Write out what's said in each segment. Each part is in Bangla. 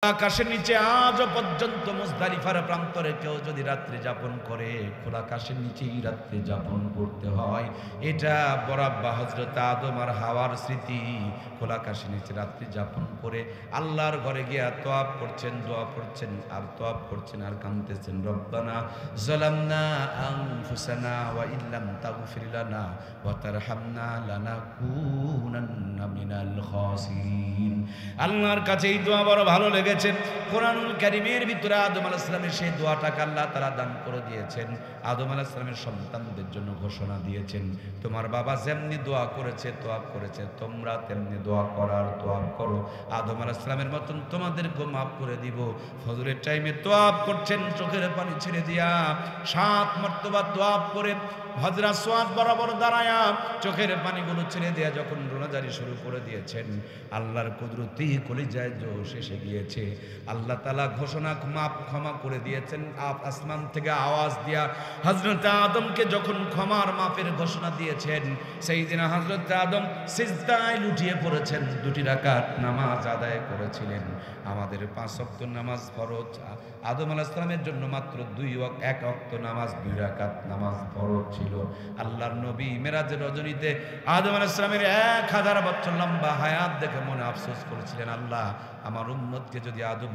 আকাশের নিচে আজও পর্যন্ত মুজদালিফার প্রান্তরে কেউ যদি রাত্রি যাপন করে, খোলা আকাশের নিচেই রাত্রি যাপন করতে হয়। এটা বরাব্বা হযরত আদম আর হাওয়ার স্মৃতি। খোলা আকাশের নিচে রাত্রি যাপন করে আল্লাহর ঘরে গিয়া তোয়াব করছেন, দোয়া পড়ছেন, আর তোয়াব করছেন আর কাঁদতেছেন, রব্বানা যালামনা আনফুসানা ওয়া ইল্লাম তাগফির লানা ওয়া তারহামনা লানাকুনান্না মিনাল খাসিরিন। আল্লাহর কাছে এই দোয়া বড় ভালো লেগেছে। কোরআনুল কারীমের ভিতরে আদম আলাইহিস সালামের সেই দোয়াটাকে আল্লাহ তাআলা দান করে দিয়েছেন। আদম আলাইহিস সালামের সন্তানদের জন্য ঘোষণা দিয়েছেন, তোমার বাবা যেমনি দোয়া করেছে, তোয়াব করেছে, তোমরা তেমনি দোয়া করার তোয়াব করো। আদম আলাইহিস সালামের মতন তোমাদেরকে মাফ করে দিব। ফজরের টাইমে তোয়াব করছেন, চোখের পানি ছেড়ে দিয়া 7 মর্তবা তোয়াব করে হযরত সোয়াদ বরাবর দাঁড়ায়া চোখের পানিগুলো ছেড়ে দেয়া যখন রোনাজারি শুরু করে দিয়েছেন, আল্লাহর কুদরতি কলিজায় জোশ এসে গিয়েছে। আল্লাহ তাআলা ঘোষণা মাপ ক্ষমা করে দিয়েছেন। আসমান থেকে আওয়াজ দিয়া হযরত আদমকে যখন ক্ষমার মাপের ঘোষণা দিয়েছেন, সেই দিন হযরত আদম সিজদায় লুটিয়ে পড়েছেন, 2 রাকাত নামাজ আদায় করেছিলেন। আমাদের 5 ওয়াক্ত নামাজ ফরজ, আদম আলাইহিস সালামের জন্য মাত্র 1 ওয়াক্ত নামাজ, 2 রাকাত নামাজ ফরজ ছিল। আল্লাহর নবী মেরাজের রজনীতে আদম আলাইহিস সালামের 1000 বছর লম্বা হায়াত দেখে মনে আফসোস করেছিলেন, আল্লাহ আমার উম্মতকে যদি আদম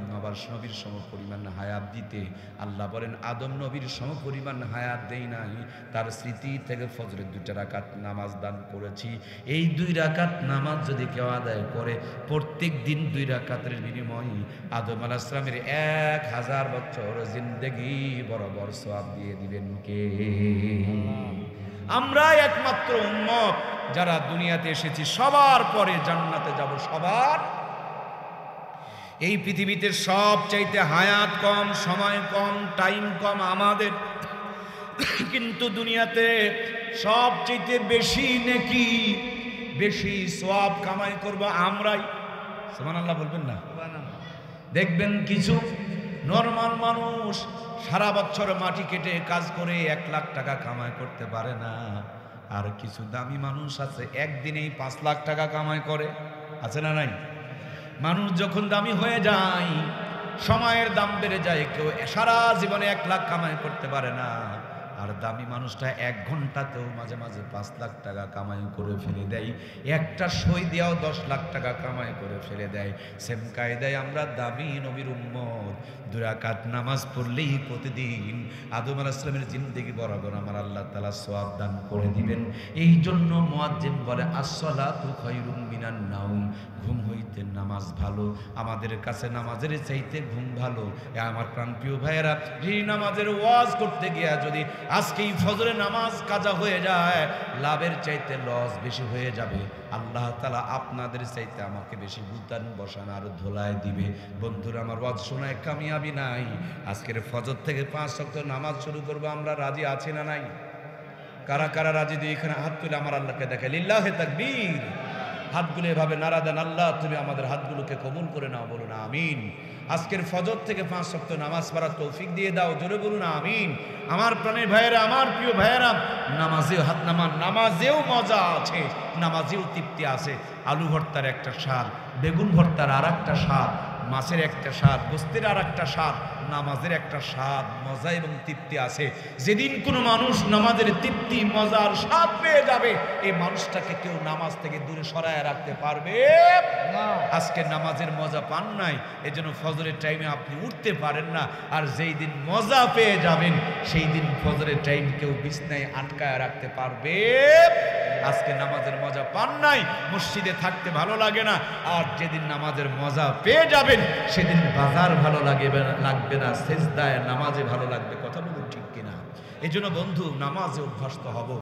নবীর সমপরিমাণ হায়াত দিতে। আল্লাহ বলেন, আদম নবীর সমপরিমাণ হায়াত দেই নাই, তার স্মৃতি থেকে ফজরের 2 রাকাত নামাজ দান করেছি। এই 2 রাকাত নামাজ যদি কেউ আদায় করে, প্রত্যেক দিন 2 রাকাতের বিনিময়ে আদম আলাইহিস সালামের 1000 বছর জিন্দেগি বরাবর সওয়াব দিয়ে দিবেন কে? আমরা একমাত্র উম্মত যারা দুনিয়াতে এসেছি, সবার পরে জান্নাতে যাব সবার। এই পৃথিবীতে সব চাইতে হায়াত কম, সময় কম, টাইম কম আমাদের, কিন্তু দুনিয়াতে সব চাইতে বেশি নেকি, বেশি সওয়াব কামাই করব আমরাই। সুবহানাল্লাহ বলবেন না? দেখবেন কিছু নরমাল মানুষ সারা বছর মাটি কেটে কাজ করে 1 লাখ টাকা কামাই করতে পারে না। আর কিছু দামি মানুষ আছে একদিনেই 5 লাখ টাকা কামাই করে, আছে না নাই? মানুষ যখন দামি হয়ে যায়, সময়ের দাম বেড়ে যায়, কেউ সারা জীবনে 1 লাখ কামাই করতে পারে না। আর দামি মানুষটা 1 ঘন্টাতেও মাঝে মাঝে 5 লাখ টাকা কামাই করে ফেলে দেয়। একটা সই দিয়েও 10 লাখ টাকা কামাই করে ফেলে দেয়। সেম কায়দায় আমরা দামি নবীর উম্মত 2 রাকাত নামাজ পড়লেই প্রতিদিন আদম আলাইহিস সালামের জিন্দেগি বরাবর আমার আল্লাহ তাআলা সওয়াব দান করে দিবেন। এই জন্য মুয়াজ্জিন বলে, আসসালাতু খায়রুম মিনান নাওম, ঘুম হইতে নামাজ ভালো। আমাদের কাছে নামাজের চাইতে ঘুম ভালো। আমার প্রাণপ্রিয় ভাইয়েরা, এই নামাজের ওয়াজ করতে গিয়া যদি আজকেই ফজরের নামাজ কাজা হয়ে যায়, লাভের চাইতে লস বেশি হয়ে যাবে। আল্লাহ তাআলা আপনাদের চাইতে আমাকে বেশি বুতান বসান আর ধোলায় দিবে। বন্ধুরা, আমার ওয়াজ শোনায় কামিয়াবি নাই। আজকের ফজর থেকে 5 ওয়াক্ত নামাজ শুরু করব, আমরা রাজি আছি না নাই? কারা কারা রাজি? দিয়ে এখানে হাত তুলে আমার আল্লাহকে দেখে লিল্লাহে তাকবীর। হাতগুলো এভাবে নাড়া দেন, আল্লাহ তুমি আমাদের হাতগুলোকে কবুল করে নাও, বলুন আমিন। আজকের ফজর থেকে 5 ওয়াক্ত নামাজ পড়ার তৌফিক দিয়ে দাও, জোরে বলুন আমিন। আমার প্রাণের ভাইয়েরা, আমার প্রিয় ভাইয়েরা, নামাজেও হাত নামান। নামাজেও মজা আছে, নামাজেও তৃপ্তি আছে। আলু ভর্তার একটা স্বাদ, বেগুন ভর্তার আর একটা স্বাদ, মাছের একটা স্বাদ, গোস্তের আর একটা স্বাদ, নামাজের একটা স্বাদ, মজা এবং তৃপ্তি আছে। যেদিন কোনো মানুষ নামাজের তৃপ্তি, মজার স্বাদ পেয়ে যাবে, এই মানুষটাকে কেউ নামাজ থেকে দূরে সরায় রাখতে পারবে না। আজকে নামাজের মজা পান নাই, এজন্য ফজরের টাইমে আপনি উঠতে পারেন না। আর যেই দিন মজা পেয়ে যাবেন, সেই দিন ফজরের টাইম কেউ বিছনায় আটকায় রাখতে পারবে। আজকে নামাজের মজা পান নাই, মসজিদে থাকতে ভালো লাগে না। আর যেদিন নামাজের মজা পেয়ে যাবেন, সেদিন বাজার ভালো লাগবে না, সেজদায় নামাজে ভালো লাগবে। কথা বলুন ঠিক কিনা? এই জন্য বন্ধু, নামাজে অভ্যস্ত হব।